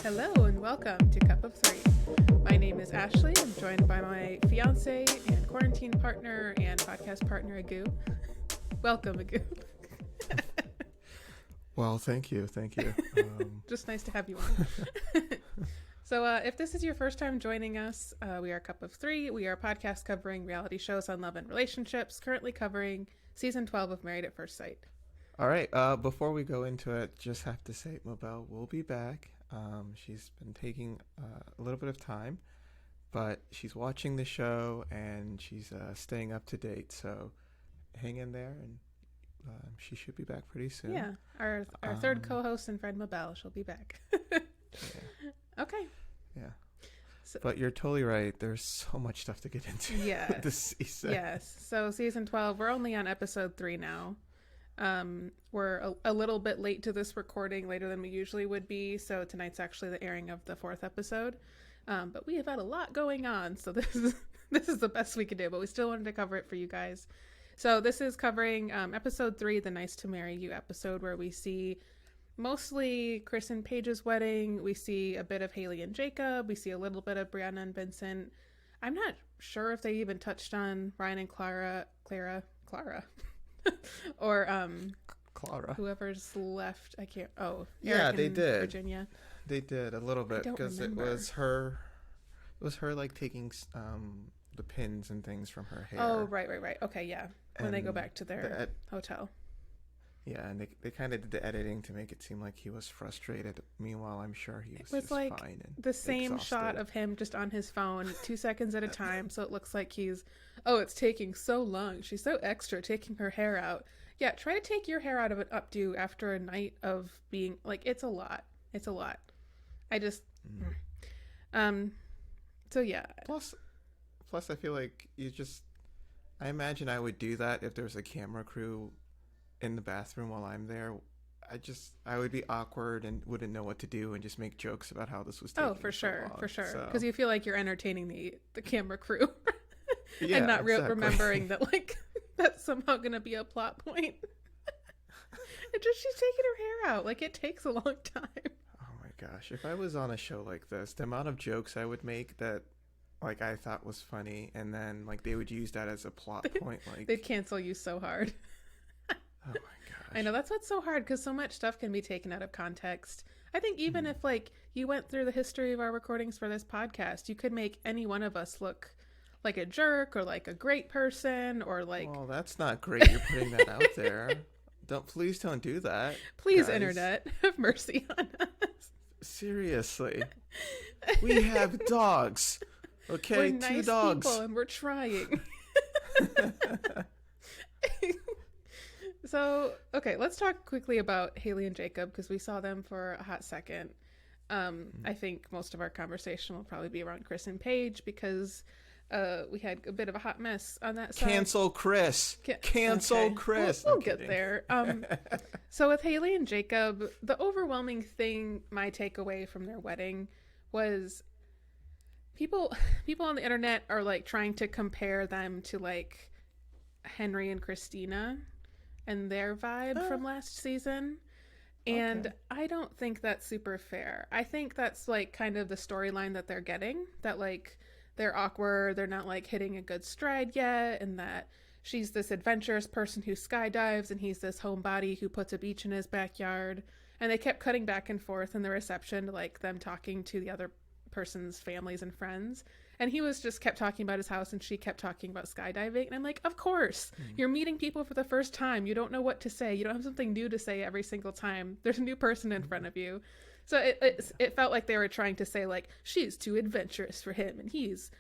Hello and welcome to Cup of Three. My name is Ashley. I'm joined by my fiance and quarantine partner and podcast partner, Agu. Welcome, Agu. Well, thank you. Just nice to have you on. So if this is your first time joining us, we are Cup of Three. We are a podcast covering reality shows on love and relationships, currently covering season 12 of Married at First Sight. All right. Before we go into it, just have to say Mabel will be back. She's been taking a little bit of time, but she's watching the show and she's staying up to date. So hang in there, and she should be back pretty soon. Yeah, our third co-host and friend Mabel, she'll be back. Yeah. Okay. Yeah. So, but you're totally right. There's so much stuff to get into this season. Yes. So season 12, we're only on episode 3 now. We're a little bit late to this recording, later than we usually would be. So tonight's actually the airing of the 4th episode. But we have had a lot going on. So this is the best we could do, but we still wanted to cover it for you guys. So this is covering episode 3, the Nice to Marry You episode, where we see mostly Chris and Paige's wedding. We see a bit of Haley and Jacob. We see a little bit of Brianna and Vincent. I'm not sure if they even touched on Ryan and Clara, or Clara. Whoever's left. I can't. Oh, yeah, Eric they and did. Virginia. They did a little bit because it was her. It was her like taking the pins and things from her hair. Oh, right. Okay, yeah. When they go And back to their hotel. Yeah, and they kind of did the editing to make it seem like he was frustrated. Meanwhile, I'm sure he was It was just like fine and the same exhausted. shot of him just on his phone 2 seconds at a time, so it looks like it's taking so long. She's so extra taking her hair out. Yeah, try to take your hair out of an updo after a night of being like, it's a lot. I just so yeah. Plus I feel like I imagine I would do that if there's a camera crew in the bathroom while I'm there. I would be awkward and wouldn't know what to do and just make jokes about how this was taking for sure, long. for sure. So, Because you feel like you're entertaining the camera crew. yeah, and not exactly. remembering that like that's somehow gonna be a plot point. She's taking her hair out. Like, it takes a long time. Oh my gosh, if I was on a show like this, the amount of jokes I would make that like I thought was funny, and then like they would use that as a plot point, like they'd cancel you so hard. Oh my gosh. I know, that's what's so hard, because so much stuff can be taken out of context. I think even if like you went through the history of our recordings for this podcast, you could make any one of us look like a jerk or like a great person or like... Well, that's not great. You're putting that out there. Please don't do that. Please, guys. Internet, have mercy on us. Seriously. We have dogs. Okay, we're 2 nice dogs. people and we're trying. So, okay, let's talk quickly about Haley and Jacob, because we saw them for a hot second. I think most of our conversation will probably be around Chris and Paige, because we had a bit of a hot mess on that side. Cancel Chris. Cancel Chris. We'll get there. So with Haley and Jacob, the overwhelming thing, my takeaway from their wedding, was people on the internet are like trying to compare them to like Henry and Christina and their vibe from last season. And okay. I don't think that's super fair. I think that's like kind of the storyline that they're getting, that like they're awkward, they're not like hitting a good stride yet, and that she's this adventurous person who skydives and he's this homebody who puts a beach in his backyard. And they kept cutting back and forth in the reception to like them talking to the other person's families and friends, and he was just kept talking about his house and she kept talking about skydiving, and I'm like, of course, you're meeting people for the first time, you don't know what to say, you don't have something new to say every single time there's a new person in front of you. So it felt like they were trying to say like, she's too adventurous for him and he's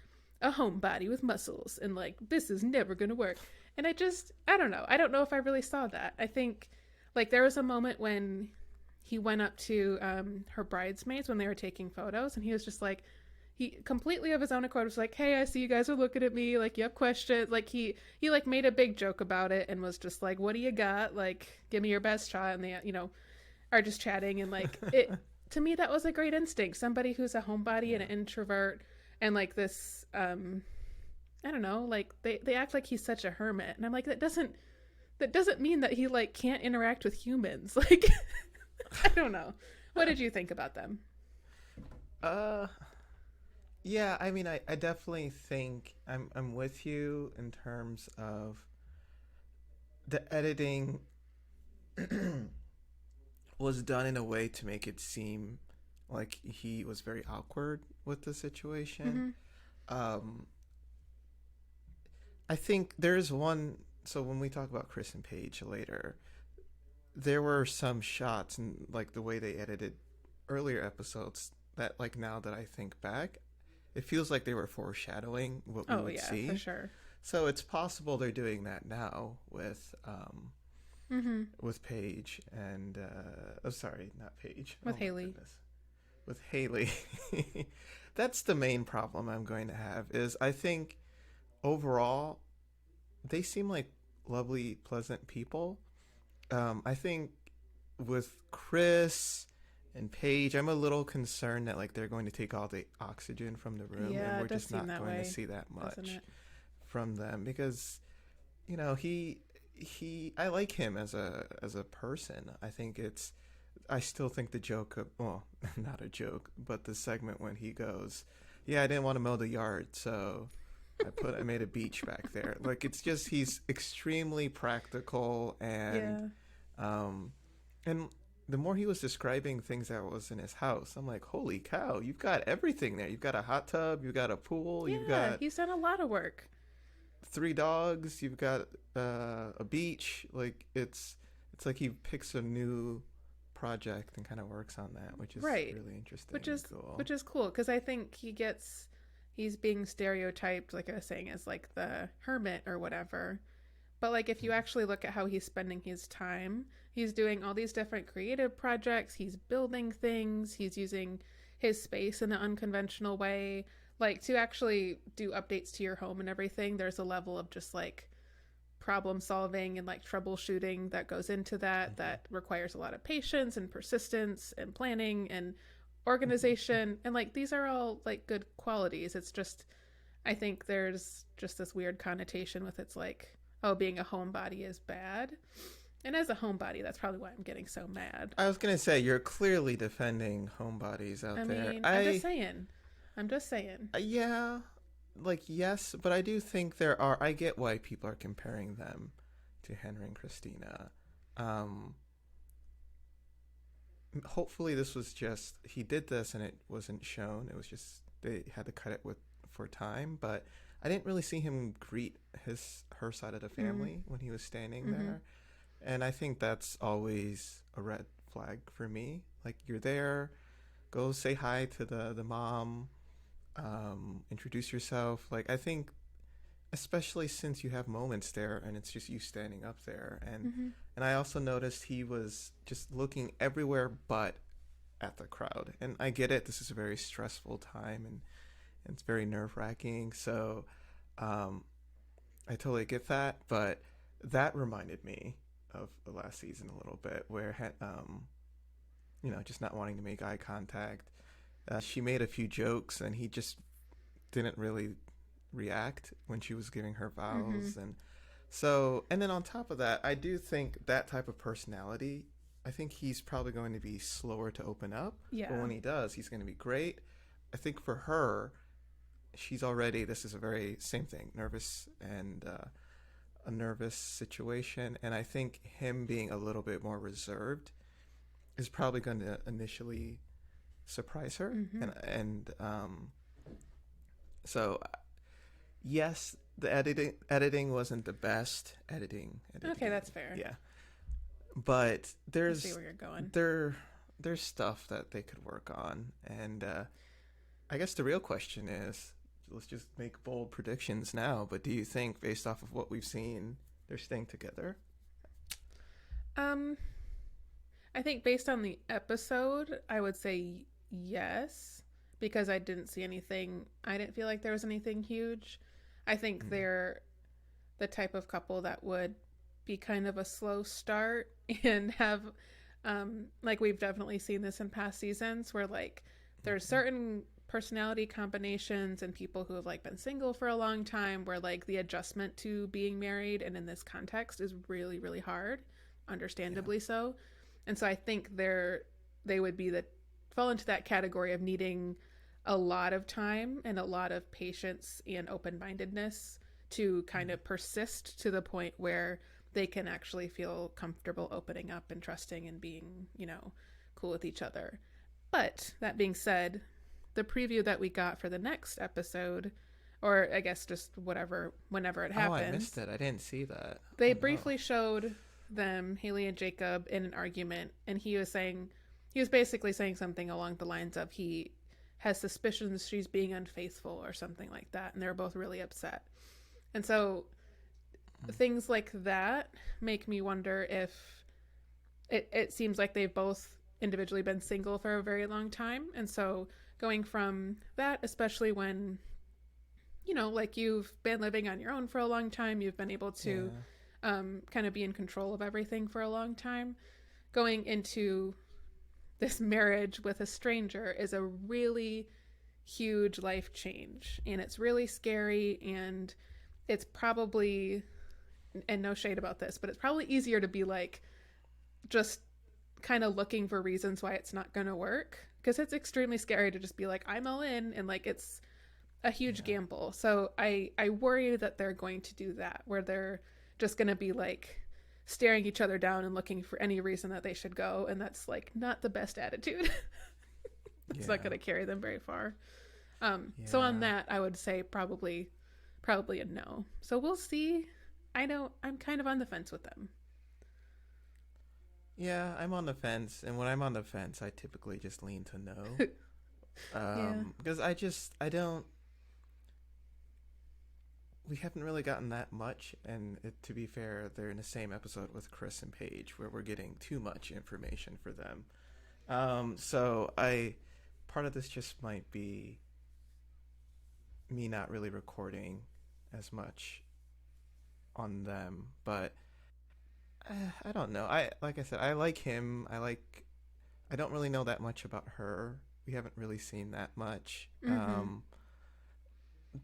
a homebody with muscles and like this is never gonna work. And I don't know if I really saw that. I think like there was a moment when he went up to her bridesmaids when they were taking photos, and he was just like, he completely of his own accord was like, hey, I see you guys are looking at me, like you have questions. Like he like made a big joke about it and was just like, what do you got? Like, give me your best shot. And they, are just chatting, and like it, to me, that was a great instinct. Somebody who's a homebody and an introvert, and like this, I don't know, like they act like he's such a hermit. And I'm like, that doesn't mean that he like can't interact with humans. Like, I don't know. What did you think about them? Uh, yeah. I mean, I definitely think I'm with you in terms of the editing was done in a way to make it seem like he was very awkward with the situation. Mm-hmm. Um, I think there's one. So when we talk about Chris and Paige later, there were some shots and like the way they edited earlier episodes that like now that I think back, it feels like they were foreshadowing what we Oh would yeah, for see. sure. So it's possible they're doing that now Mm-hmm. with Paige and oh sorry, not Paige. Oh With my Haley. goodness. With Haley. That's the main problem I'm going to have is I think overall they seem like lovely, pleasant people. I think with Chris and Paige, I'm a little concerned that like they're going to take all the oxygen from the room, and Yeah, we're it does just seem not that going to way, see that doesn't much it? from them because you know he I like him as a person. I think it's I still think the joke of, well, not a joke, but the segment when he goes, yeah, I didn't want to mow the yard, so I made a beach back there. Like it's just he's extremely practical Yeah. um and the more he was describing things that was in his house, I'm like, holy cow, you've got everything there. You've got a hot tub, you've got a pool, you've Yeah, got he's done a lot of work. three dogs, you've got a beach. Like it's like he picks a new project and kind of works on that, which is Right. really interesting Which and is cool. which is cool because I think he's being stereotyped, like I was saying, as like the hermit or whatever. But like if you actually look at how he's spending his time, he's doing all these different creative projects, he's building things, he's using his space in an unconventional way. Like to actually do updates to your home and everything, there's a level of just like problem solving and like troubleshooting that goes into that Mm-hmm. that requires a lot of patience and persistence and planning and Mm-hmm. organization, and like these are all like good qualities. It's just I think there's just this weird connotation with it's like, oh, being a homebody is bad. And as a homebody, that's probably why I'm getting so mad. I was gonna say you're clearly defending homebodies I out there. mean, I'm just saying. I'm just saying. Yeah, like yes, but I do think there are. I get why people are comparing them to Henry and Christina. Um, Hopefully this was just he did this and it wasn't shown. It was just they had to cut it with for time. But I didn't really see him greet his her side of the Mm. family when he was standing Mm-hmm. there, and I think that's always a red flag for me. Like you're there, go say hi to the mom, introduce yourself. Like I think especially since you have moments there and it's just you standing up there Mm-hmm. and I also noticed he was just looking everywhere but at the crowd. And I get it, this is a very stressful time and it's very nerve-wracking. So um I totally get that, but that reminded me of the last season a little bit where you know, just not wanting to make eye contact. She made a few jokes and he just didn't really react when she was giving her Mm-hmm. vows. And so and then on top of that, I do think that type of personality, I think he's probably going to be slower to open up, but Yeah. when he does he's going to be great. I think for her, she's already, this is a very same thing, nervous and a nervous situation, and I think him being a little bit more reserved is probably going to initially surprise her. Mm-hmm. And so yes, the editing wasn't the best Okay, editing. that's fair. Yeah, but I see where you're going. there's stuff that they could work on, and I guess the real question is, let's just make bold predictions now. But do you think, based off of what we've seen, they're staying together? Um, I think based on the episode, I would say yes, because I didn't see anything. I didn't feel like there was anything huge. I think Mm-hmm. they're the type of couple that would be kind of a slow start and have like we've definitely seen this in past seasons where like there's Mm-hmm. certain personality combinations and people who have like been single for a long time where like the adjustment to being married and in this context is really really hard, Yeah. understandably so. And so I think they would be the fall into that category of needing a lot of time and a lot of patience and open-mindedness to kind of persist to the point where they can actually feel comfortable opening up and trusting and being, cool with each other. But that being said, the preview that we got for the next episode, or I guess just whenever it happens. Oh, I missed it. I didn't see that. They briefly showed them, Haley and Jacob, in an argument, and he was basically saying something along the lines of he has suspicions she's being unfaithful or something like that, and they were both really upset. And so things like that make me wonder if it seems like they've both individually been single for a very long time, and so going from that, especially when like you've been living on your own for a long time, you've been able to kind of be in control of everything for a long time, going into this marriage with a stranger is a really huge life change, and it's really scary, and it's probably, and no shade about this, but it's probably easier to be like just kind of looking for reasons why it's not going to work, because it's extremely scary to just be like, I'm all in, and like it's a huge gamble. So I worry that they're going to do that, where they're just going to be like staring each other down and looking for any reason that they should go, and that's like not the best attitude. It's not going to carry them very far. So on that, I would say probably a no. So we'll see. I know I'm kind of on the fence with them. Yeah, I'm on the fence, and when I'm on the fence, I typically just lean to no. Because I don't. We haven't really gotten that much, and to be fair, they're in the same episode with Chris and Paige, where we're getting too much information for them. So part of this just might be me not really recording as much on them, but I don't know. Like I said, I like him. I don't really know that much about her. We haven't really seen that much. Mm-hmm.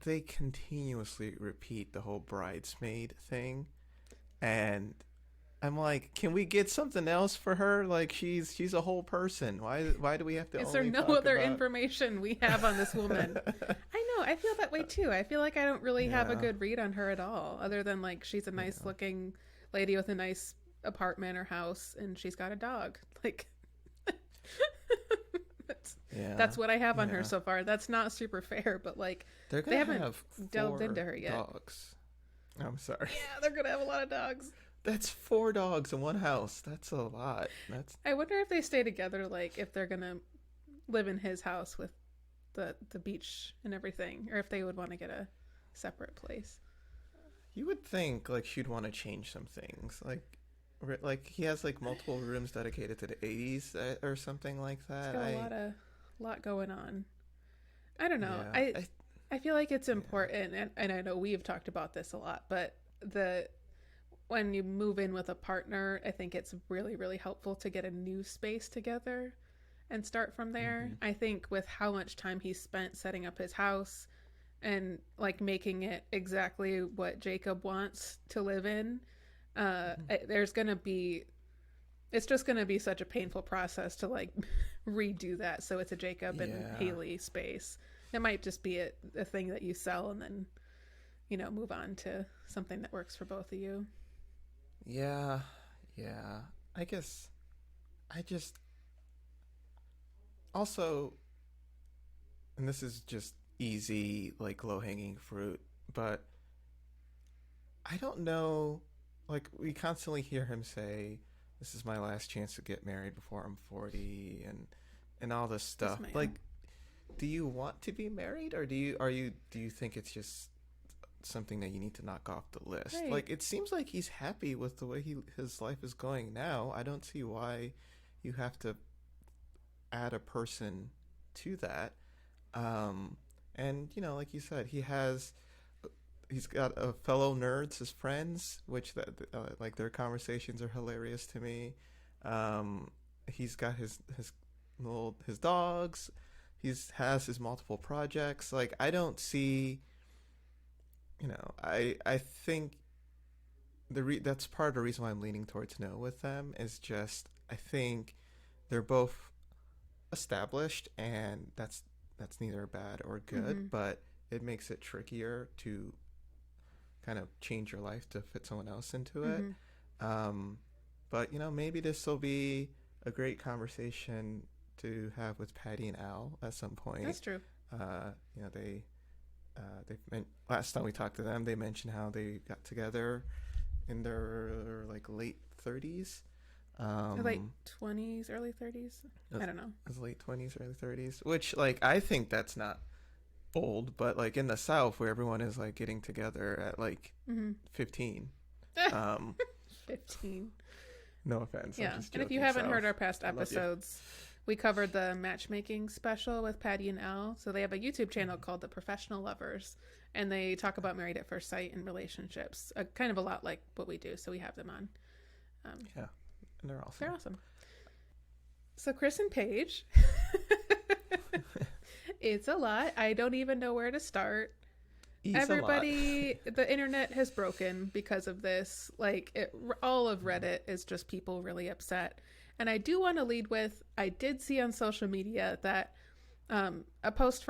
They continuously repeat the whole bridesmaid thing, and I'm like, can we get something else for her? Like she's a whole person. Why do we have to? Is there no other information we have on this woman? I know. I feel that way too. I feel like I don't really have a good read on her at all, other than like she's a nice looking lady with a nice apartment or house, and she's got a dog. Like. That's what I have on her so far. That's not super fair, but like they haven't delved into her yet. Dogs. I'm sorry. Yeah, they're gonna have a lot of dogs. That's 4 dogs in one house. That's a lot. I wonder if they stay together, like if they're gonna live in his house with the beach and everything, or if they would want to get a separate place. You would think like she'd want to change some things, like he has like multiple rooms dedicated to the 80s or something like that. He's got a lot going on. I don't know. I feel like it's important, and I know we've talked about this a lot, but when you move in with a partner, I think it's really, really helpful to get a new space together and start from there. Mm-hmm. I think with how much time he spent setting up his house and like making it exactly what Jacob wants to live in, it's just gonna be such a painful process to like redo that so it's a Jacob and Haley space. It might just be a thing that you sell and then move on to something that works for both of you. I guess I just also, and this is just easy like low-hanging fruit, but I don't know. Like, we constantly hear him say, this is my last chance to get married before I'm 40 and all this stuff. Like, do you want to be married, or do you think it's just something that you need to knock off the list? Right. Like, it seems like he's happy with the way his life is going now. I don't see why you have to add a person to that. And, like you said, he's got a fellow nerds, his friends, which like their conversations are hilarious to me. He's got his dogs. Has his multiple projects. Like, I don't see, I think that's part of the reason why I'm leaning towards no with them, is just I think they're both established, and that's neither bad or Mm-hmm. good, but it makes it trickier to kind of change your life to fit someone else into it. Mm-hmm. Um, but maybe this will be a great conversation to have with Patty and Al at some point. That's true. They last time we talked to them, they mentioned how they got together in their like late 30s. Late 20s, early 30s. I don't know. It was late 20s, early 30s, which like I think that's not old, but like in the South where everyone is like getting together at like Mm-hmm. 15. Um, 15. no offense. Yeah. I'm just And if you joking, haven't South. heard our past I love you. episodes, we covered the matchmaking special with Patty and Al. So they have a YouTube channel called The Professional Lovers, and they talk about married at first sight and relationships, kind of a lot like what we do. So we have them on. Yeah, and they're awesome. They're awesome. So Chris and Paige. It's a lot. I don't even know where to start. Everybody, the internet has broken because of this. Like, all of Reddit is just people really upset. And I do want to lead with, I did see on social media that a post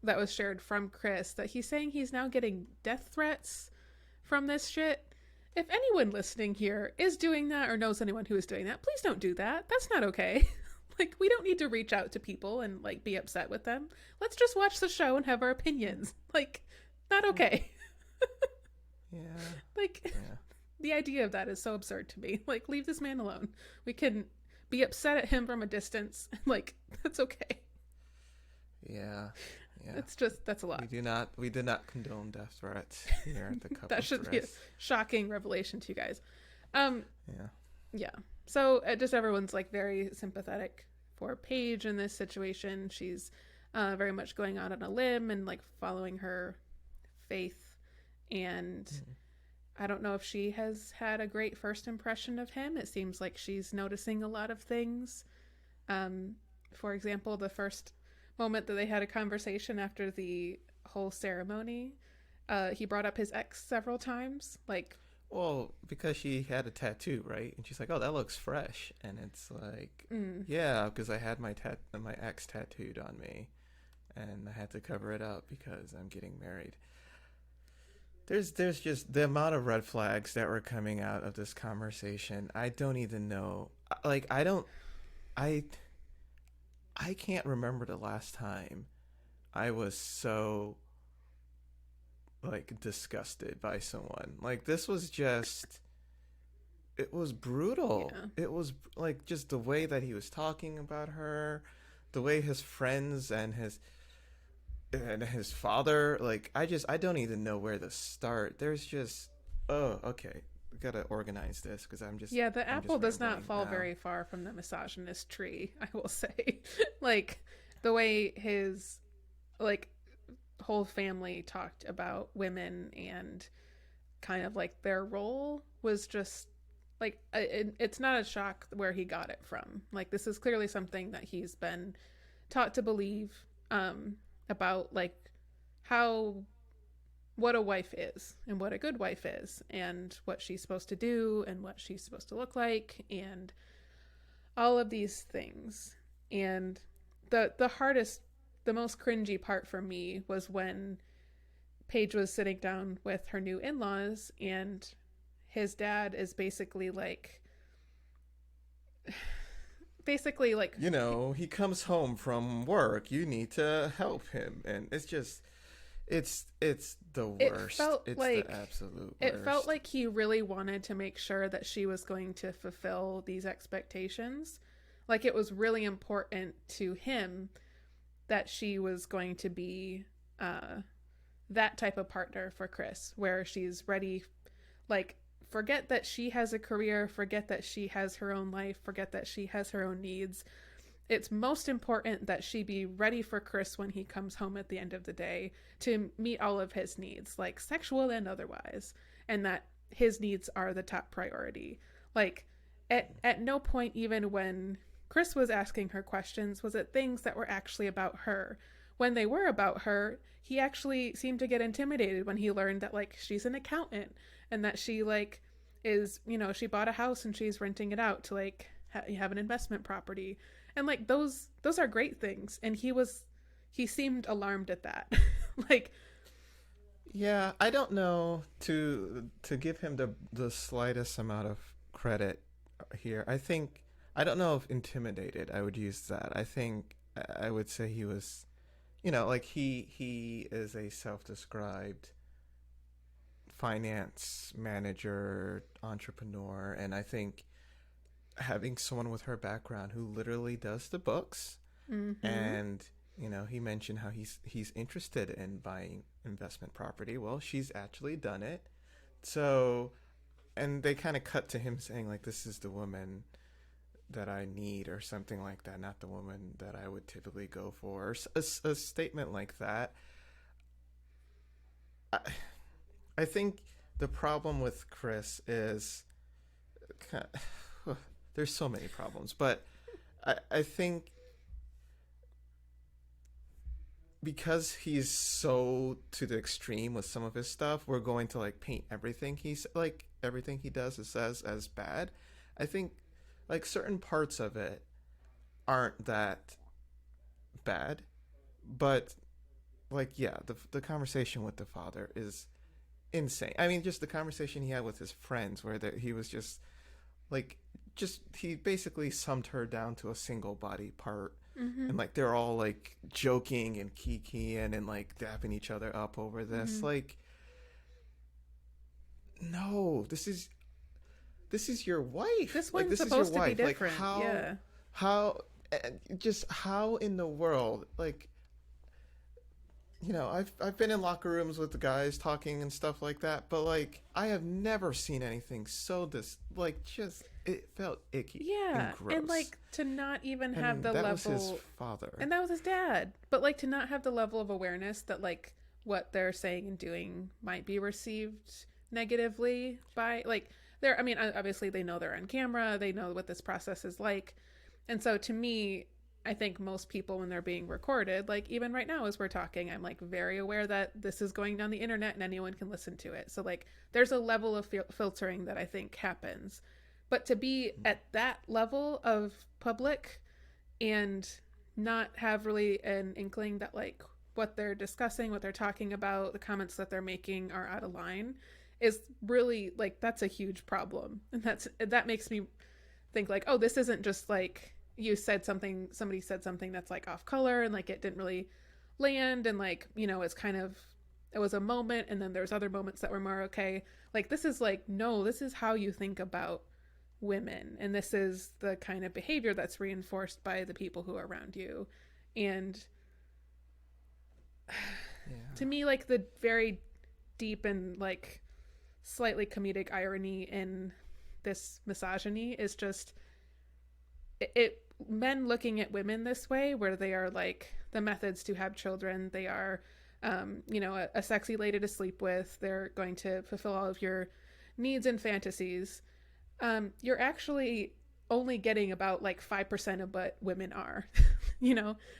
that was shared from Chris that he's saying he's now getting death threats from this shit. If anyone listening here is doing that or knows anyone who is doing that, please don't do that. That's not okay. Like, we don't need to reach out to people and like be upset with them. Let's just watch the show and have our opinions. Like, not okay. Yeah. Like, Yeah. the idea of that is so absurd to me. Like, leave this man alone. We can be upset at him from a distance. Like, that's okay. Yeah. Yeah. It's just, that's a lot. We do not condone death threats here at the Cup That of should be a Stress. shocking revelation to you guys. Yeah. Yeah. So just everyone's like very sympathetic for Paige in this situation. She's very much going out on a limb and like following her faith. And I don't know if she has had a great first impression of him. It seems like she's noticing a lot of things. For example, the first moment that they had a conversation after the whole ceremony, he brought up his ex several times. Like, Well, because she had a tattoo, right? And she's like, "Oh, that looks fresh." And it's like, "Yeah, because I had my ex tattooed on me, and I had to cover it up because I'm getting married." There's just the amount of red flags that were coming out of this conversation. I don't even know. Like, I can't remember the last time I was so like disgusted by someone. Like, this was just, it was brutal. Yeah. It was like just the way that he was talking about her, the way his friends and his father, like, I don't even know where to start. There's just, oh, okay, we gotta organize this because I'm just, yeah, the I'm apple just does not rambling fall now. very far from the misogynist tree, I will say. Like, the way his like whole family talked about women and kind of like their role was just like it's not a shock where he got it from. Like, this is clearly something that he's been taught to believe about like what a wife is and what a good wife is and what she's supposed to do and what she's supposed to look like and all of these things. And the hardest, the most cringy part for me was when Paige was sitting down with her new in-laws and his dad is basically like He comes home from work, you need to help him, and it's just, it's the worst. It's the absolute worst. It felt like he really wanted to make sure that she was going to fulfill these expectations. Like, it was really important to him that she was going to be that type of partner for Chris, where she's ready. Like, forget that she has a career, forget that she has her own life, forget that she has her own needs. It's most important that she be ready for Chris when he comes home at the end of the day to meet all of his needs, like sexual and otherwise, and that his needs are the top priority. Like, at no point, even when Chris was asking her questions, was it things that were actually about her. When they were about her, he actually seemed to get intimidated when he learned that like she's an accountant and that she like is, she bought a house and she's renting it out to like have an investment property. And like those are great things. And he was he seemed alarmed at that. Like, Yeah, I don't know to give him the slightest amount of credit here. I don't know if intimidated I would use that. I think I would say he was, like he is a self-described finance manager, entrepreneur, and I think having someone with her background who literally does the books, mm-hmm. and he mentioned how he's interested in buying investment property. Well, she's actually done it. So, and they kind of cut to him saying like, this is the woman that I need, or something like that, not the woman that I would typically go for, or a statement like that. I, I think the problem with Chris is there's so many problems, but I think because he's so to the extreme with some of his stuff, we're going to like paint everything he does or says as bad. I think like certain parts of it aren't that bad, but like yeah, the conversation with the father is insane. I mean, just the conversation he had with his friends, where he was like just he basically summed her down to a single body part, Mm-hmm. and like they're all like joking and kikiing and like dapping each other up over this. Mm-hmm. Like, no, this is your wife. This Like, one's this is your supposed to be wife. Like, different. Yeah. how just how in the world, like, I've been in locker rooms with the guys talking and stuff like that, but like I have never seen anything so like just it felt icky and Yeah. And gross. like to not even have And the that was his level, father. and that was his dad, but like to not have the level of awareness that like what they're saying and doing might be received negatively by like they're, I mean, obviously they know they're on camera, they know what this process is like. And so to me, I think most people when they're being recorded, like even right now as we're talking, I'm like very aware that this is going down the internet and anyone can listen to it. So like there's a level of filtering that I think happens. But to be at that level of public and not have really an inkling that like what they're discussing, what they're talking about, the comments that they're making are out of line is really like that's a huge problem. And that makes me think like, oh, this isn't just like somebody said something that's like off color and like it didn't really land and like, it's kind of it was a moment and then there's other moments that were more okay. Like this is like, no, this is how you think about women and this is the kind of behavior that's reinforced by the people who are around you. And Yeah. to me, like the very deep and like slightly comedic irony in this misogyny is just it men looking at women this way where they are like the methods to have children, they are a sexy lady to sleep with, they're going to fulfill all of your needs and fantasies. You're actually only getting about like 5% of what women are.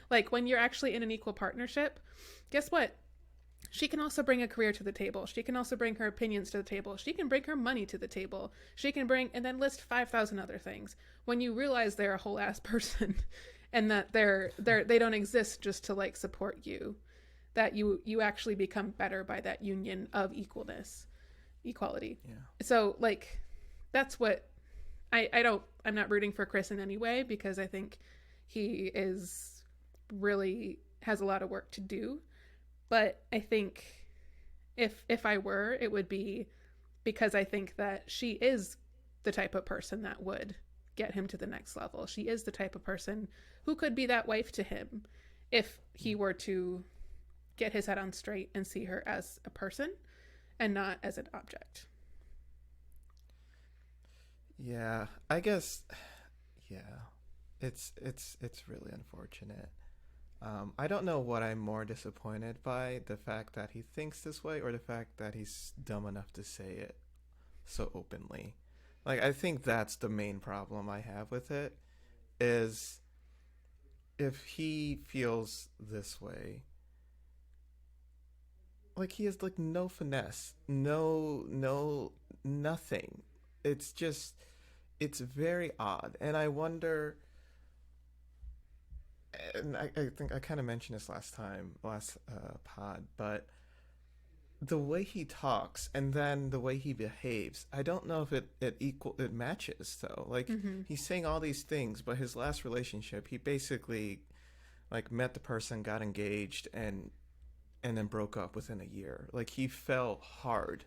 Like when you're actually in an equal partnership, guess what, she can also bring a career to the table. She can also bring her opinions to the table. She can bring her money to the table. She can bring, and then list 5,000 other things. When you realize they're a whole ass person and that they don't exist just to like support you, that you actually become better by that union of equality. Yeah. So like that's what I'm not rooting for Chris in any way because I think he is really has a lot of work to do. But I think if I were, it would be because I think that she is the type of person that would get him to the next level. She is the type of person who could be that wife to him if he were to get his head on straight and see her as a person and not as an object. Yeah, I guess. Yeah, it's really unfortunate. I don't know what I'm more disappointed by, the fact that he thinks this way or the fact that he's dumb enough to say it so openly. Like, I think that's the main problem I have with it, is if he feels this way, like he has like no finesse, no nothing. It's just it's very odd, and I wonder and I think I kind of mentioned this last pod, but the way he talks and then the way he behaves, I don't know if it matches though. Like Mm-hmm. he's saying all these things, but his last relationship, he basically like met the person, got engaged, and then broke up within a year. Like he fell hard.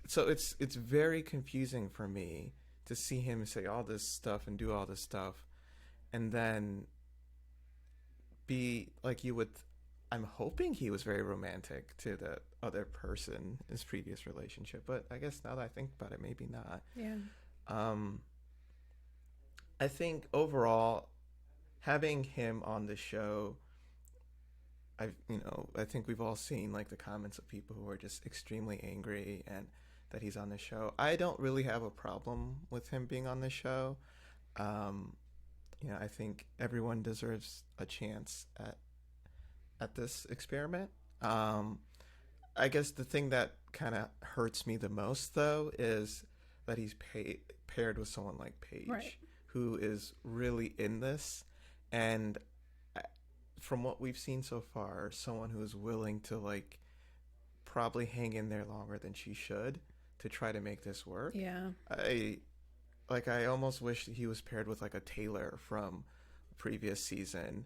So it's very confusing for me to see him say all this stuff and do all this stuff and then be like you would. I'm hoping he was very romantic to the other person, his previous relationship, but I guess now that I think about it, maybe not. Yeah. Um, I think overall, having him on the show, I think we've all seen like the comments of people who are just extremely angry and that he's on the show. I don't really have a problem with him being on the show. Um, I think everyone deserves a chance at this experiment. I guess the thing that kind of hurts me the most, though, is that he's paired with someone like Paige, Right. who is really in this, and from what we've seen so far, someone who is willing to like probably hang in there longer than she should to try to make this work. Yeah. I almost wish that he was paired with like a Taylor from a previous season,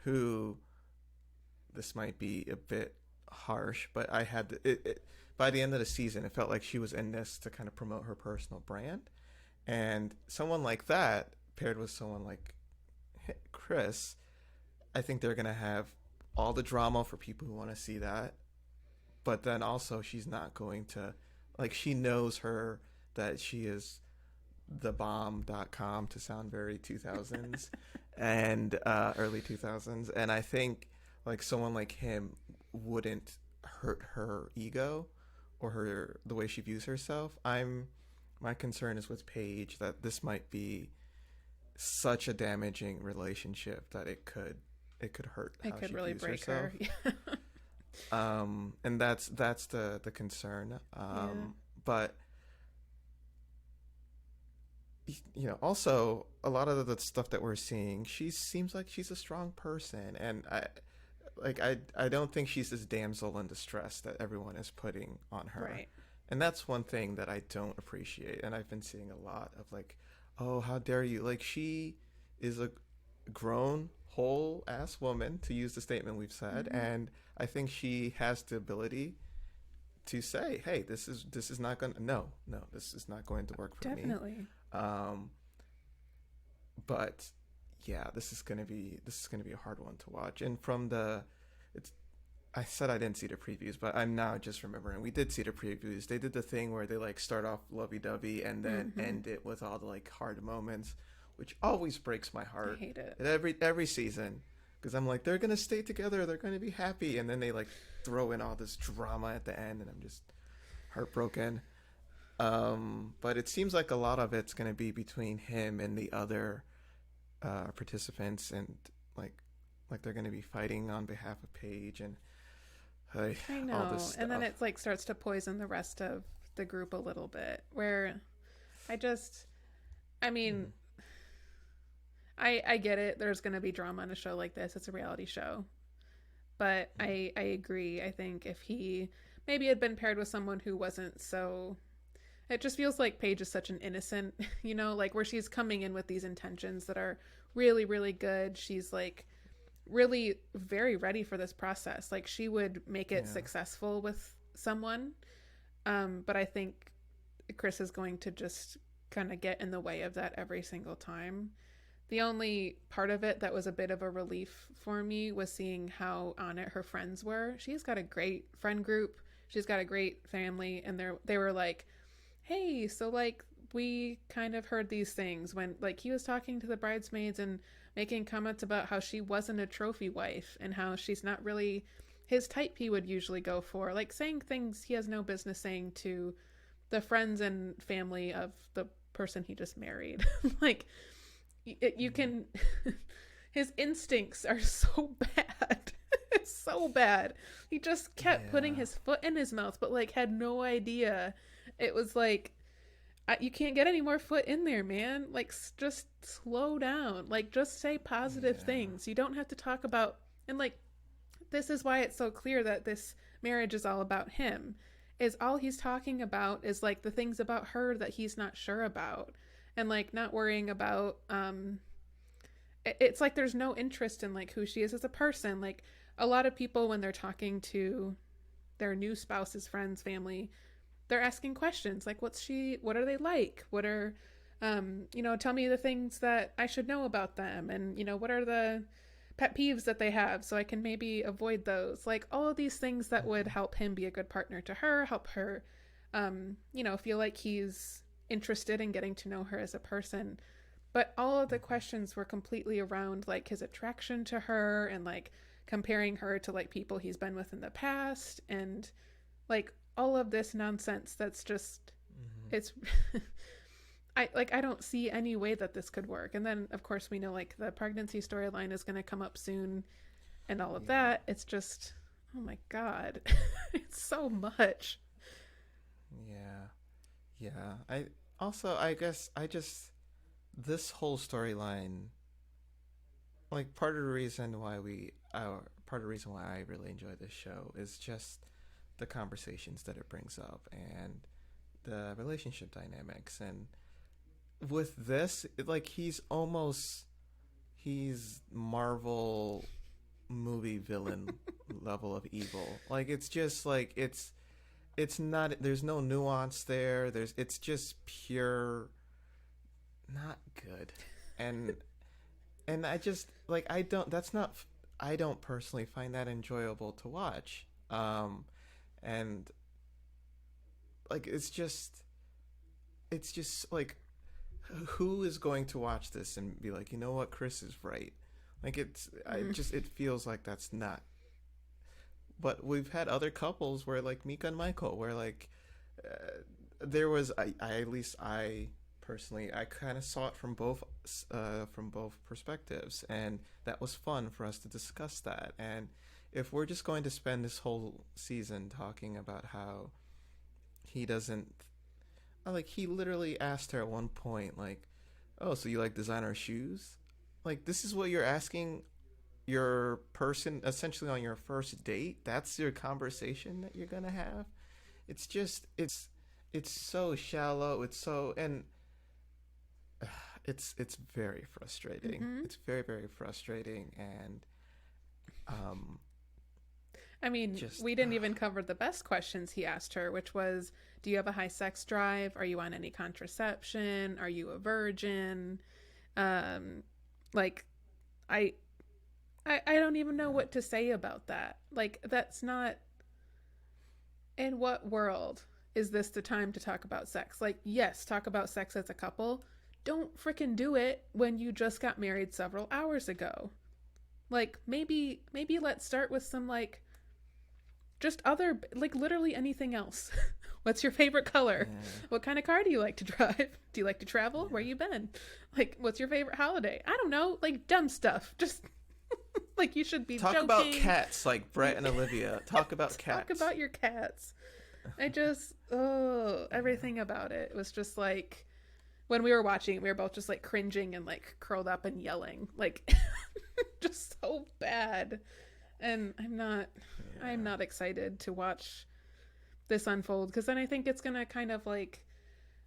who this might be a bit harsh, but I had by the end of the season, it felt like she was in this to kind of promote her personal brand, and someone like that paired with someone like Chris, I think they're gonna have all the drama for people who want to see that, but then also she's not going to like she knows her that she is thebomb.com to sound very 2000s and early 2000s, and I think like someone like him wouldn't hurt her ego or the way she views herself. My concern is with Paige that this might be such a damaging relationship that it could hurt how It could she really views break herself. her. And that's the concern. Yeah. But also a lot of the stuff that we're seeing, she seems like she's a strong person, and I don't think she's this damsel in distress that everyone is putting on her. Right. And that's one thing that I don't appreciate, and I've been seeing a lot of like, oh, how dare you? Like she is a grown whole ass woman, to use the statement we've said, Mm-hmm. and I think she has the ability to say, hey, this is not going to this is not going to work for me. Definitely. But yeah, this is gonna be a hard one to watch. And I said I didn't see the previews, but I'm now just remembering we did see the previews. They did the thing where they like start off lovey-dovey and then Mm-hmm. end it with all the like hard moments, which always breaks my I heart. hate it. Every season, because I'm like, they're gonna stay together, they're gonna be happy, and then they like throw in all this drama at the end, and I'm just heartbroken. But it seems like a lot of it's gonna be between him and the other participants, and like they're gonna be fighting on behalf of Paige and I all know. this stuff. And then it's like starts to poison the rest of the group a little bit. Where I mean, I get it. There's going to be drama on a show like this. It's a reality show. But I agree. I think if he maybe had been paired with someone who wasn't so. It just feels like Paige is such an innocent, like where she's coming in with these intentions that are really, really good. She's like really very ready for this process. Like she would make it successful with someone. But I think Chris is going to just kind of get in the way of that every single time. The only part of it that was a bit of a relief for me was seeing how on it her friends were. She's got a great friend group. She's got a great family. And they were like, hey, so like we kind of heard these things when like he was talking to the bridesmaids and making comments about how she wasn't a trophy wife and how she's not really his type he would usually go for, like saying things he has no business saying to the friends and family of the person he just married. Like you can his instincts are so bad. It's so bad. He just kept putting his foot in his mouth but like had no idea. It was like You can't get any more foot in there, man. Like, just slow down. Like, just say positive Yeah. things. You don't have to talk about, and like, this is why it's so clear that this marriage is all about him. Is all he's talking about is like the things about her that he's not sure about, and like not worrying about. It's like there's no interest in like who she is as a person. Like a lot of people when they're talking to their new spouse's friends, family, they're asking questions like, what are they like? What are, tell me the things that I should know about them. And, what are the pet peeves that they have so I can maybe avoid those. Like all of these things that would Hmm. help him be a good partner to her, help her, feel like he's interested in getting to know her as a person. But all of the Hmm. questions were completely around like his attraction to her and like comparing her to like people he's been with in the past and like all of this nonsense that's just Hmm. it's I don't see any way that this could work. And then of course we know like the pregnancy storyline is going to come up soon and all of Yeah. that. It's just oh my god. It's so much. Yeah. Yeah. I guess I just this whole storyline, like part of the reason why I really enjoy this show is just the conversations that it brings up and the relationship dynamics. And with this, like he's Marvel movie villain level of evil. Like it's just like it's not, there's no nuance there. It's just pure not good. And I just like I don't that's not I don't personally find that enjoyable to watch. And like it's just like who is going to watch this and be like, you know what, Chris is right? Like Mm. it feels like that's not. But we've had other couples where like Mika and Michael, where like there was I at least I personally I kind of saw it from both perspectives, and that was fun for us to discuss that. And if we're just going to spend this whole season talking about how he doesn't like he literally asked her at one point like, oh, so you like designer shoes? Like this is what you're asking your person essentially on your first date? That's your conversation that you're gonna have? It's just it's so shallow. It's so and it's very frustrating. Mm-hmm. It's very very frustrating. And um I mean, just we didn't even cover the best questions he asked her, which was, do you have a high sex drive? Are you on any contraception? Are you a virgin? Um, like, I, I don't even know yeah. what to say about that. Like, that's not. In what world is this the time to talk about sex? Like, yes, talk about sex as a couple. Don't fricking do it when you just got married several hours ago. Like, maybe let's start with some like just other like literally anything else. What's your favorite color? Yeah. What kind of car do you like to drive? Do you like to travel? Where Yeah. you been? Like what's your favorite holiday? I don't know, like dumb stuff. Just like you should be Talk about joking. cats like Brett and Olivia. Talk about Talk cats. about your cats. I just Yeah. everything about it was just like when we were watching, we were both just like cringing and like curled up and yelling. Like just so bad. And I'm Yeah. not excited to watch this unfold because then I think it's gonna kind of like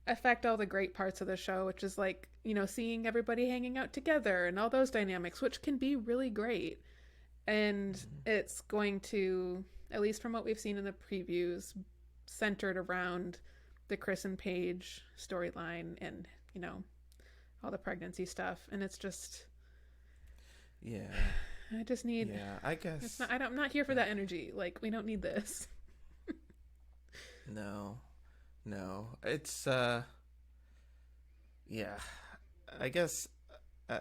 affect all the great parts of the show, which is like seeing everybody hanging out together and all those dynamics, which can be really great. And Mhm. it's going to, at least from what we've seen in the previews, centered around the Chris and Paige storyline and all the pregnancy stuff. And it's just, Yeah. I just need. Yeah. I It's guess not. I'm not here for that energy. Like we don't need this. no. No. It's yeah. I guess uh,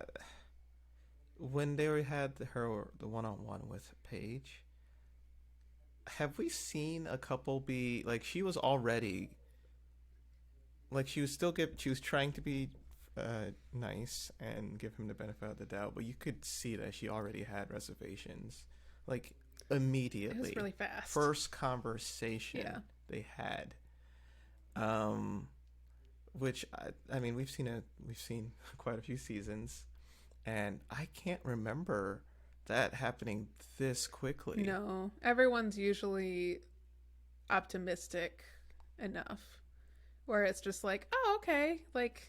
when they had the one-on-one with Paige, have we seen a couple be like she was already like she was trying to be nice and give him the benefit of the doubt, but you could see that she already had reservations like It was immediately really fast. first Yeah. conversation they had. um which I mean, we've seen quite a few seasons, and I can't remember that happening this quickly. No, everyone's usually optimistic enough where it's just like, oh, okay. Like,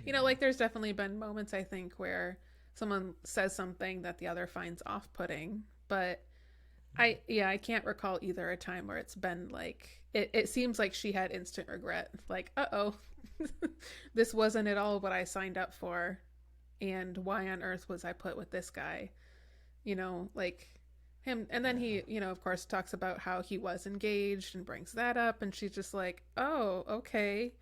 Yeah. like there's definitely been moments I think where someone says something that the other finds off putting, but I can't recall either a time where it's been like, it seems like she had instant regret. Like, oh, this wasn't at all what I signed up for. And why on earth was I put with this guy? Like him. And then Yeah. he, of course, talks about how he was engaged and brings that up. And she's just like, oh, okay.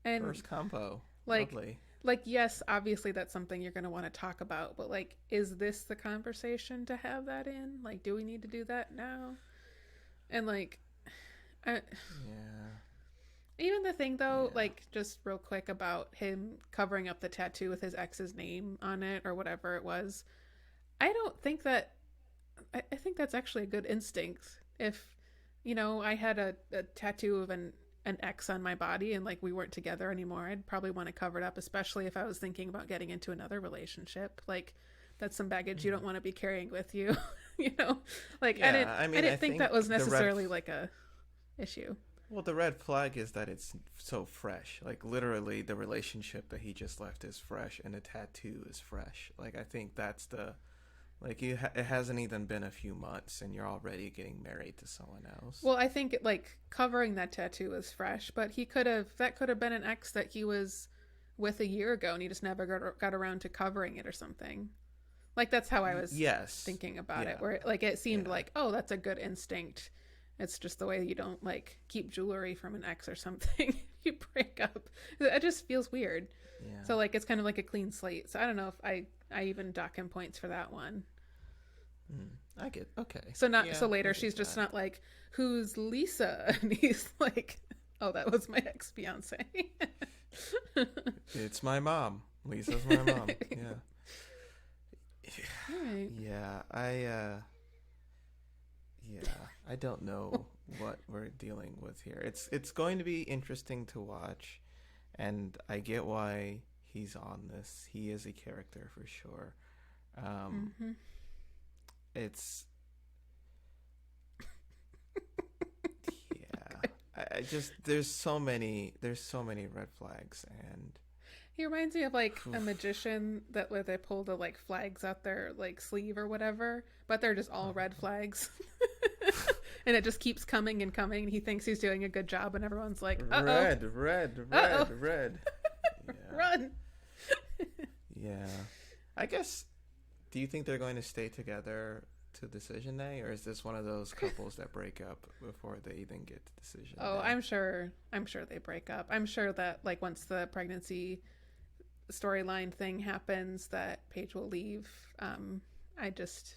And First combo. like, Lovely. yes, obviously that's something you're going to want to talk about, but like, is this the conversation to have that in? Like, do we need to do that now? And like, I, Yeah. even the thing though, Yeah. like, just real quick about him covering up the tattoo with his ex's name on it or whatever it was, I don't think that. I think that's actually a good instinct. If I had a tattoo of an ex on my body and like we weren't together anymore, I'd probably want to cover it up, especially if I was thinking about getting into another relationship. Like that's some baggage you don't want to be carrying with you. you know, like I didn't Yeah, I I mean, I didn't think that think was necessarily like a issue. well, the red flag is that it's so fresh. Like literally, the relationship that he just left is fresh, and the tattoo is fresh. Like I think that's the like it hasn't even been a few months, and you're already getting married to someone else. Well, I think like covering that tattoo is fresh, but that could have been an ex that he was with a year ago and he just never got around to covering it or something. Like that's how I was Yes. thinking about it, Yeah. where like it seemed Yeah. like, oh, that's a good instinct. It's just the way you don't like keep jewelry from an ex or something. You break up. It just feels weird. Yeah. So like it's kind of like a clean slate. So I don't know if I even dock him points for that one. Mm, I get okay. So not Yeah, so I later get she's just that. not like, who's Lisa? And he's like, oh, that was my ex fiance. It's my mom. Lisa's my mom. Yeah. Right. Yeah, yeah, I don't know what we're dealing with here. It's going to be interesting to watch, and I get why he's on this. He is a character for sure. Um, Mm-hmm. it's yeah. I just there's so many red flags, and He reminds me of like a oof, magician that where they pull the like flags out their like sleeve or whatever, but they're just all red flags. And it just keeps coming and coming. And he thinks he's doing a good job, and everyone's like, "Uh oh, red, red, uh red, red. oh, Yeah, run!" yeah. I guess. Do you think they're going to stay together to decision day, or is this one of those couples that break up before they even get to decision Oh, day? I'm sure they break up. I'm sure that like once the pregnancy storyline thing happens, that Paige will leave. I just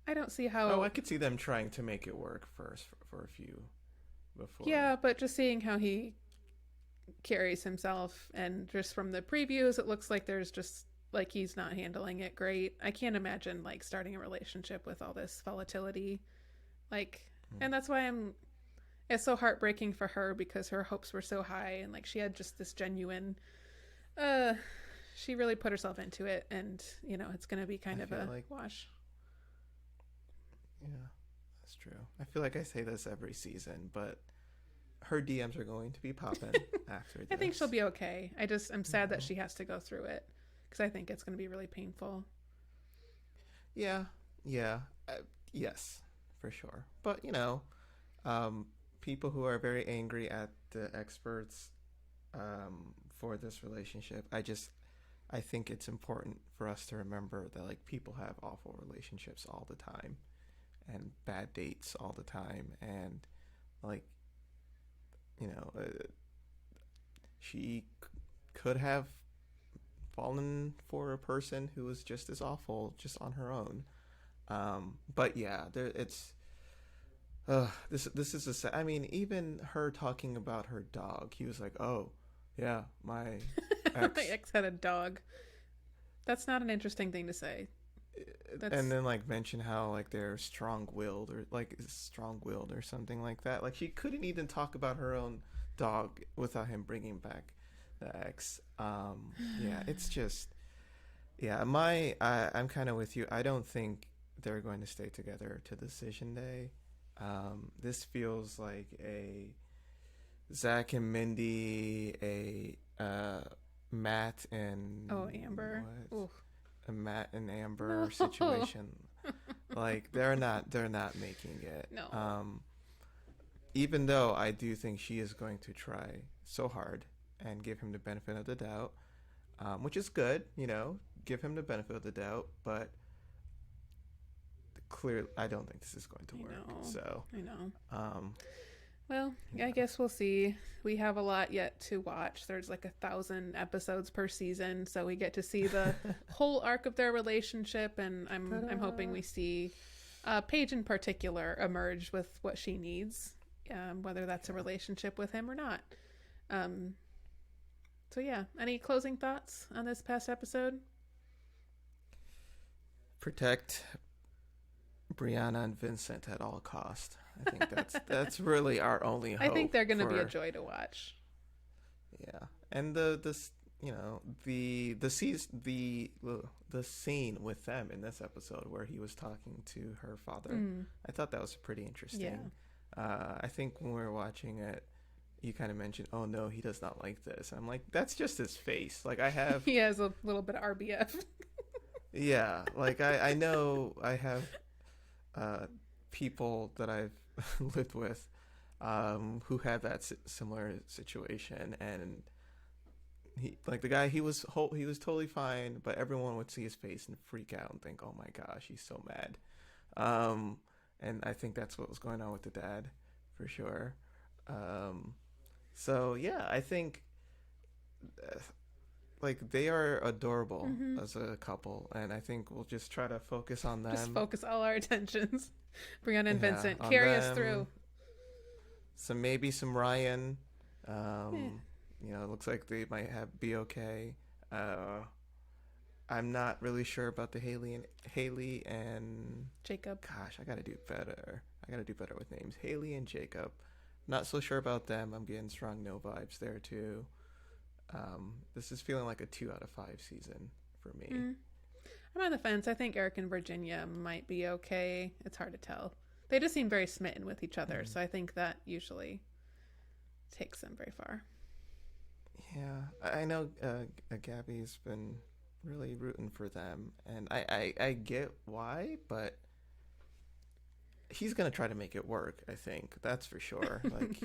I don't see Oh, how. I could see them trying to make it work first for a few before. Yeah, but just seeing how he carries himself and just from the previews it looks like there's just like he's not handling it great. I can't imagine like starting a relationship with all this volatility. Like Hmm. and that's why it's so heartbreaking for her because her hopes were so high and like she had just this genuine uh she really put herself into it and it's going to be I kind of feel a like, wash. yeah, that's true. I feel like I say this every season, but her DMs are going to be popping after I think she'll this. be okay. I'm You sad that know? she has to go through it because I think it's going to be really painful. Yeah, yeah, yes, for sure. But um, people who are very angry at the experts for this relationship, I think it's important for us to remember that like people have awful relationships all the time and bad dates all the time, and like you know, she could have fallen for a person who was just as awful just on her own. But yeah, there it's this is I mean, even her talking about her dog, he was like, "Oh, yeah, my My ex," ex had a dog. That's not an interesting thing to say. and That's then like mention how like they're strong-willed or like strong-willed or something like that. Like she couldn't even talk about her own dog without him bringing back the ex. Yeah, it's just yeah. I'm kind of with you. I don't think they're going to stay together to Decision Day. This feels like a Zach and Mindy, Matt and Amber. what? Oof. A Matt and Amber No. situation. Like they're not making it. No. Even though I do think she is going to try so hard and give him the benefit of the doubt, which is good, give him the benefit of the doubt, but clearly I don't think this is going to work. So I know. Yeah. I guess we'll see. We have a lot yet to watch. There's like 1,000 episodes per season, so we get to see the whole arc of their relationship, and I'm hoping we see Paige in particular emerge with what she needs, whether that's a relationship with him or not. So yeah, any closing thoughts on this past episode? Protect Brianna and Vincent at all cost. I think that's really our only hope. I think they're going to be a joy to watch. Yeah, and the scene with them in this episode where he was talking to her father, I thought that was pretty interesting. Yeah. I think when we were watching it, you kind of mentioned, "Oh no, he does not like this." I'm like, that's just his face. Like I have, he has a little bit of RBF. Yeah, like I know I have people that I've lived with who had that similar situation, and he was totally fine, but everyone would see his face and freak out and think, "Oh my gosh, he's so mad." And I think that's what was going on with the dad, for sure. So yeah, I think like they are adorable as a couple, and I think we'll just try to focus on them. Just focus all our attentions. Brianna and Vincent, carry us through. Maybe some Ryan. It looks like they might be okay. I'm not really sure about the Haley and Jacob. Gosh, I gotta do better. With names. Haley and Jacob. Not so sure about them. I'm getting strong no vibes there too. This is feeling like a 2 out of 5 season for me. I'm on the fence. I think Eric and Virginia might be okay. It's hard to tell. They just seem very smitten with each other, so I think that usually takes them very far. Yeah, I know Gabby's been really rooting for them, and I get why, but he's gonna try to make it work. I think that's for sure. Like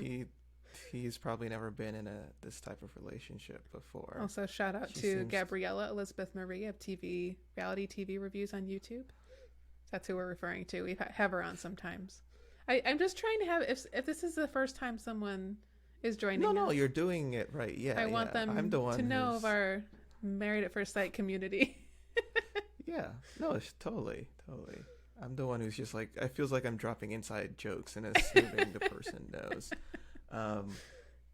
he's probably never been in this type of relationship before. Also, shout out to Gabriella Elizabeth Marie of reality TV reviews on YouTube. That's who we're referring to. We have her on sometimes. I'm just trying to have if this is the first time someone is joining us. No, you're doing it right. Yeah, I want them to know of our Married at First Sight community. Yeah, no, it's totally. I'm the one who's just like, it feels like I'm dropping inside jokes and assuming the person knows.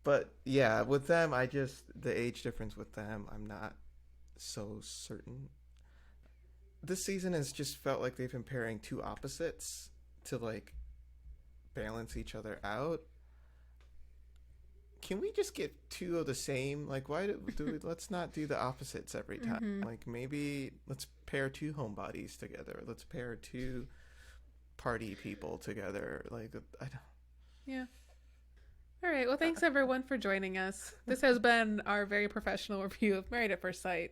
But yeah, with them, the age difference with them, I'm not so certain. This season has just felt like they've been pairing two opposites to like balance each other out. Can we just get two of the same? Like, why do we, let's not do the opposites every time. Like, maybe let's pair two homebodies together. Let's pair two party people together. Like, I don't. Yeah. All right. Well, thanks everyone for joining us. This has been our very professional review of Married at First Sight,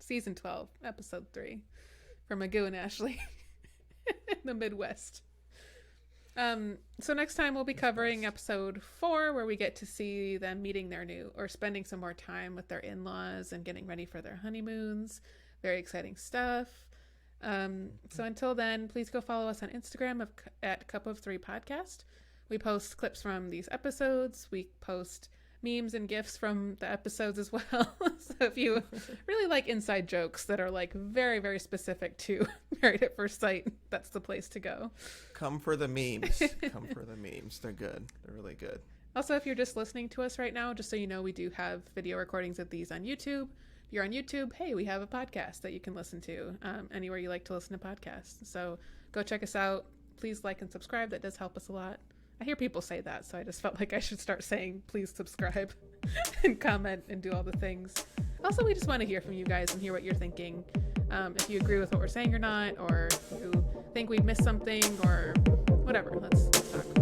Season 12, Episode 3, from Agu and Ashley in the Midwest. So next time we'll be covering Episode 4, where we get to see them meeting spending some more time with their in-laws and getting ready for their honeymoons. Very exciting stuff. So until then, please go follow us on Instagram at Cup of Three Podcast. We post clips from these episodes. We post memes and GIFs from the episodes as well. So if you really like inside jokes that are like very, very specific to Married at First Sight, that's the place to go. Come for the memes. Come for the memes. They're good. They're really good. Also, if you're just listening to us right now, just so you know, we do have video recordings of these on YouTube. If you're on YouTube, hey, we have a podcast that you can listen to anywhere you like to listen to podcasts. So go check us out. Please like and subscribe. That does help us a lot. I hear people say that, so I just felt like I should start saying please subscribe and comment and do all the things. Also, we just want to hear from you guys and hear what you're thinking. If you agree with what we're saying or not, or if you think we missed something or whatever, let's talk.